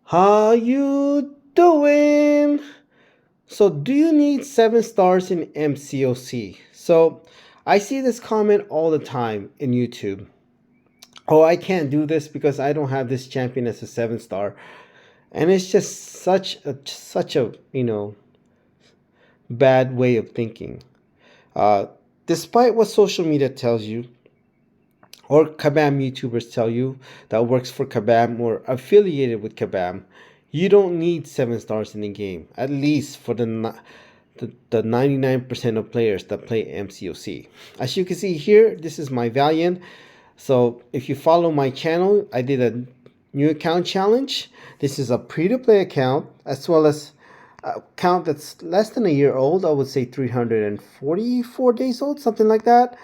How you doing? So, do you need 7 stars in MCOC? So, I see this comment all the time in YouTube. Oh, I can't do this because I don't have this champion as a 7 star, and it's just such a bad way of thinking. Uh, Despite what social media tells you, or Kabam YouTubers tell you that works for Kabam or affiliated with Kabam, you don't need 7 stars in the game, at least for the 99% of players that play MCOC. As you can see here, this is my Valiant. So if you follow my channel, I did a new account challenge. This is a free-to-play account, as well as a account that's less than a year old. I would say 344 days old, something like that.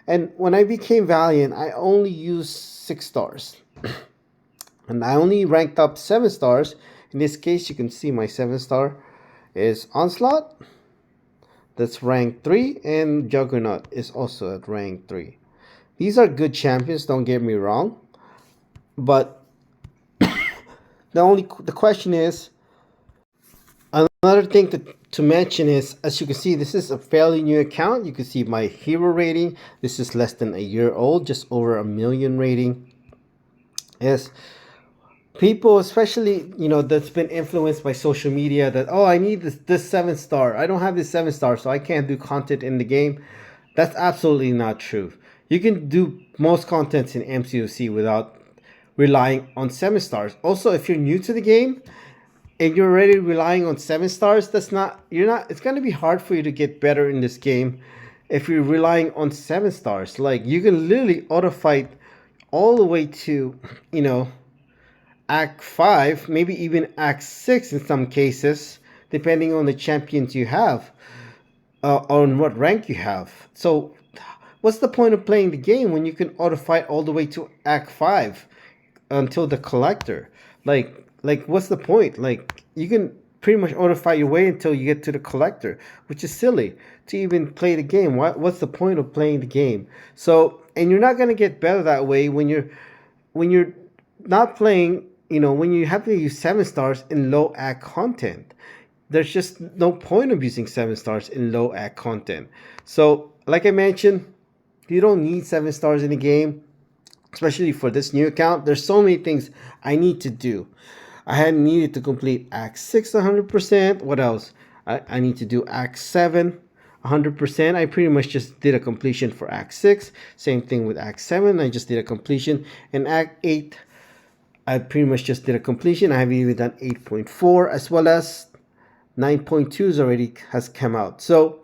And when I became Valiant, I only used 6 stars. And I only ranked up 7 stars. In this case, you can see my 7 star is Onslaught. That's rank 3. And Juggernaut is also at rank 3. These are good champions, don't get me wrong. But the question is, another thing to mention is, as you can see, this is a fairly new account. You can see my hero rating. This is less than a year old, just over 1,000,000 rating. Yes, people, especially that's been influenced by social media, that I need this 7 star. I don't have this 7 star, so I can't do content in the game. That's absolutely not true. You can do most contents in MCOC without relying on 7 stars. Also, if you're new to the game and you're already relying on 7 stars, it's going to be hard for you to get better in this game if you're relying on 7 stars. Like, you can literally auto fight all the way to Act 5, maybe even Act 6 in some cases, depending on the champions you have, on what rank you have. So what's the point of playing the game when you can auto fight all the way to Act 5 until the collector? Like what's the point? Like, you can pretty much auto fight your way until you get to the collector, which is silly to even play the game. What's the point of playing the game? So, and you're not going to get better that way when you're not playing, when you have to use 7 stars in low act content. There's just no point of using 7 stars in low act content. So, like I mentioned, you don't need 7 stars in the game, especially for this new account. There's so many things I need to do. I had needed to complete Act 6 100%. What else? I need to do Act 7 100%. I pretty much just did a completion for Act 6. Same thing with Act 7. I just did a completion. And Act 8, I pretty much just did a completion. I have even done 8.4, as well as 9.2s already has come out. So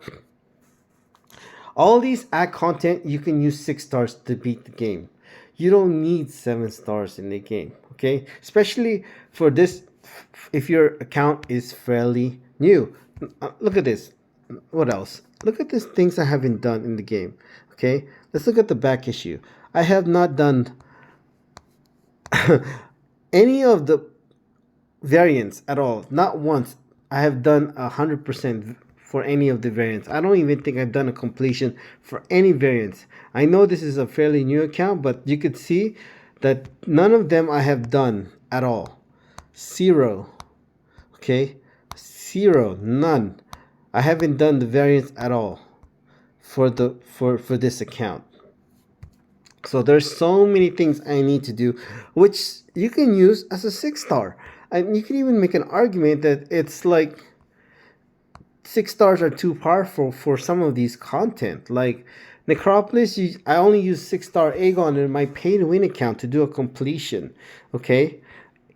all these act content, you can use 6 stars to beat the game. You don't need 7 stars in the game, okay? Especially for this, if your account is fairly new. Look at this. What else? Look at these things I haven't done in the game, okay? Let's look at the back issue. I have not done any of the variants at all. Not once. I have done 100% for any of the variants. I don't even think I've done a completion for any variants. I know this is a fairly new account, but you could see that none of them I have done at all. 0. Okay? 0. None. I haven't done the variants at all for this account. So there's so many things I need to do, which you can use as a 6 star. And you can even make an argument that it's like 6 stars are too powerful for some of these content. Like Necropolis, I only use 6-star Aegon in my pay to win account to do a completion. Okay?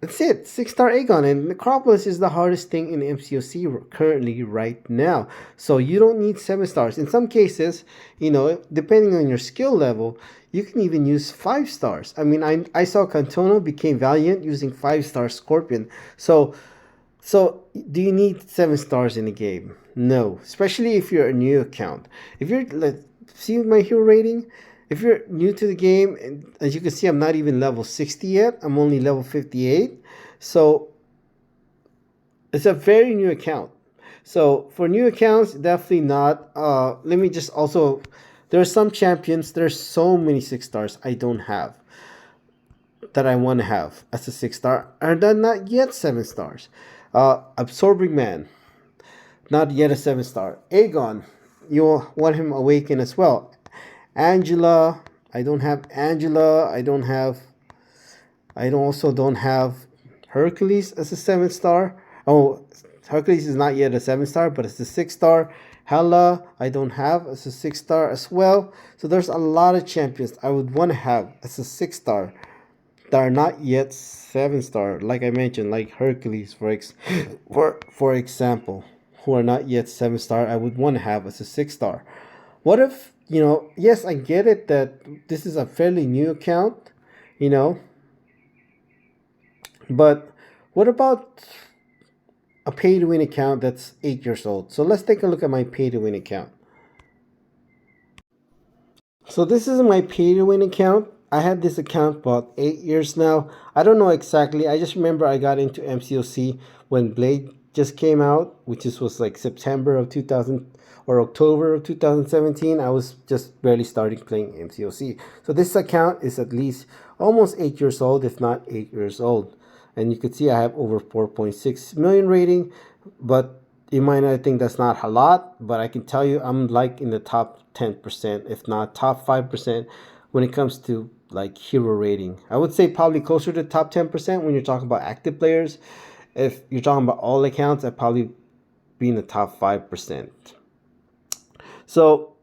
That's it. 6-star Aegon. And Necropolis is the hardest thing in MCOC currently right now. So you don't need 7 stars. In some cases, depending on your skill level, you can even use 5 stars. I mean, I saw Cantono became Valiant using 5-star Scorpion. So do you need 7 stars in the game? No, especially if you're a new account. If you're see my hero rating. If you're new to the game, and as you can see, I'm not even level 60 yet. I'm only level 58. So it's a very new account. So for new accounts, definitely not. Let me just also, there are some champions. There's so many 6 stars I don't have. that I want to have as a 6-star are not yet 7-stars. Absorbing Man, not yet a 7-star. Aegon, you want him awaken as well. Angela, I don't have Angela. I also don't have Hercules as a 7-star. Oh, Hercules is not yet a 7-star, but it's a 6-star. Hela, I don't have as a 6-star as well. So there's a lot of champions I would want to have as a 6-star that are not yet 7-star. Like I mentioned, like Hercules, for example, who are not yet 7-star, I would want to have as a 6-star. What if, yes, I get it that this is a fairly new account, you know, but what about a pay to win account that's 8 years old? So let's take a look at my pay to win account. So this is my pay to win account. I had this account about 8 years now. I don't know exactly. I just remember I got into MCOC when Blade just came out, which was like September of 2000 or October of 2017. I was just barely starting playing MCOC. So this account is at least almost 8 years old, if not 8 years old. And you could see I have over 4.6 million rating, but you might not think that's not a lot, but I can tell you I'm like in the top 10%, if not top 5% when it comes to like hero rating. I would say probably closer to top 10% when you're talking about active players. If you're talking about all accounts, I'd probably be in the top 5%. So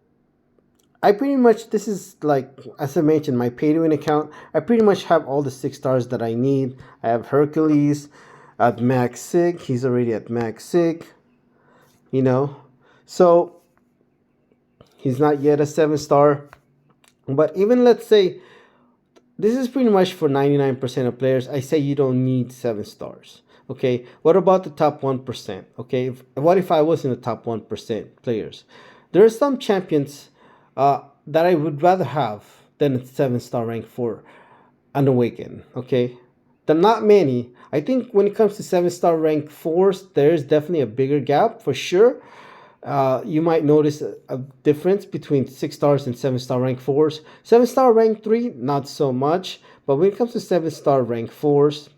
I pretty much, this is like, as I mentioned, my pay to win account. I pretty much have all the 6-stars that I need. I have Hercules at max sig. He's already at max sig, So he's not yet a 7-star. But even let's say, this is pretty much for 99% of players. I say you don't need 7-stars. Okay, what about the top 1%? Okay, what if I was in the top 1% players? There are some champions that I would rather have than a 7-star rank for Unawakened. Okay, there are not many. I think when it comes to 7-star rank 4s, there's definitely a bigger gap for sure. You might notice a difference between 6-stars and 7-star rank 4s. 7-star rank 3, not so much. But when it comes to 7-star rank 4s,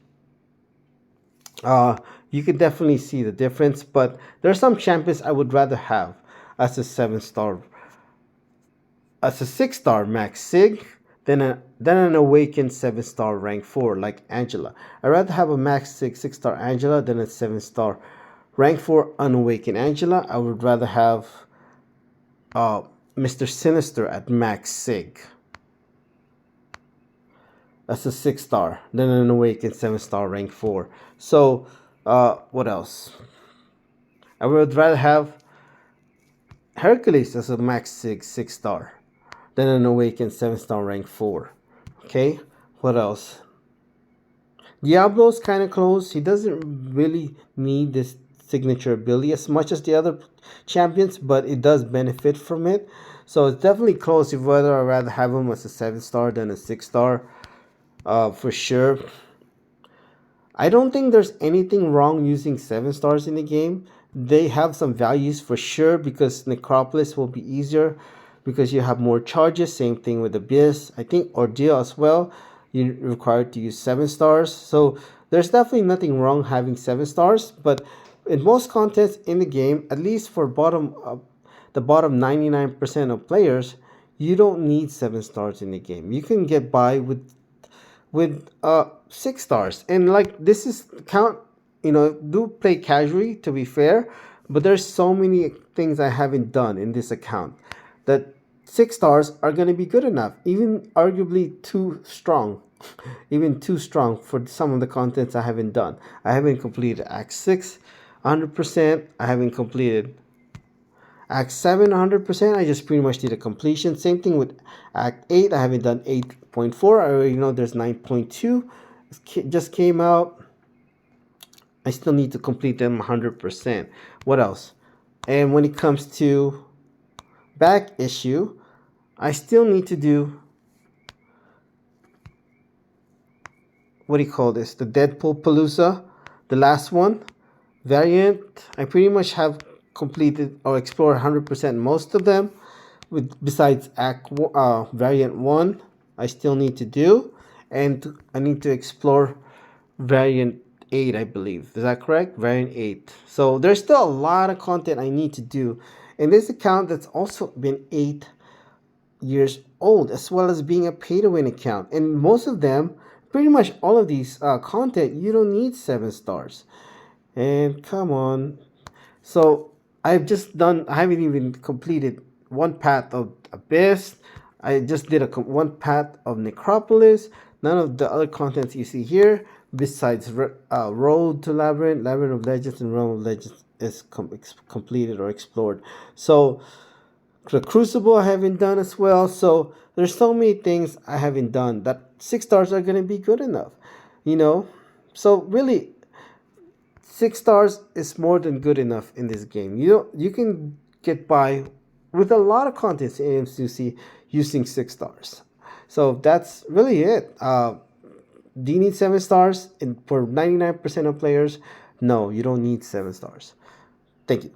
you can definitely see the difference. But there are some champions I would rather have as a 7-star, as a 6-star max sig than an awakened 7-star rank 4 like Angela. I'd rather have a max sig 6-star Angela than a 7-star rank 4 unawakened Angela. I would rather have Mr. Sinister at max sig as a 6-star than an awakened 7-star rank 4. So what else? I would rather have Hercules as a max sig 6-star than an awakened 7-star rank 4. Okay, what else? Diablo's kind of close. He doesn't really need this signature ability as much as the other champions, but it does benefit from it. So it's definitely close if whether I'd rather have him as a 7-star than a 6-star. For sure. I don't think there's anything wrong using 7-stars in the game. They have some values for sure because Necropolis will be easier because you have more charges. Same thing with Abyss. I think Ordeal as well. You're required to use 7-stars. So there's definitely nothing wrong having 7-stars. But in most contests in the game, at least for the bottom 99% of players, you don't need 7-stars in the game. You can get by with 6-stars. And like this is count, do play casually to be fair. But there's so many things I haven't done in this account that 6-stars are going to be good enough, even arguably too strong, even too strong for some of the contents I haven't done. I haven't completed Act 6 100%. I haven't completed Act 7 100%. I just pretty much did a completion. Same thing with Act 8. I haven't done 8.4. I already know there's 9.2. It just came out. I still need to complete them 100%. What else? And when it comes to back issue, I still need to do, what do you call this? The Deadpool Palooza, the last one. Variant, I pretty much have completed or explored 100% most of them. Besides Variant 1, I still need to do. and I need to explore variant 8, I believe. Is that correct? Variant 8. So there's still a lot of content I need to do. And this account that's also been 8 years old, as well as being a pay to win account. And most of them, pretty much all of these content, you don't need 7 stars. And come on. So I haven't even completed one path of Abyss. I just did one path of Necropolis. None of the other contents you see here, besides Road to Labyrinth, Labyrinth of Legends, and Realm of Legends, is completed or explored. So the Crucible I haven't done as well. So there's so many things I haven't done that 6 stars are gonna be good enough, you know. So really, 6 stars is more than good enough in this game. You can get by with a lot of contents in MCOC using 6 stars. So that's really it. Do you need 7 stars? And for 99% of players, no, you don't need 7 stars. Thank you.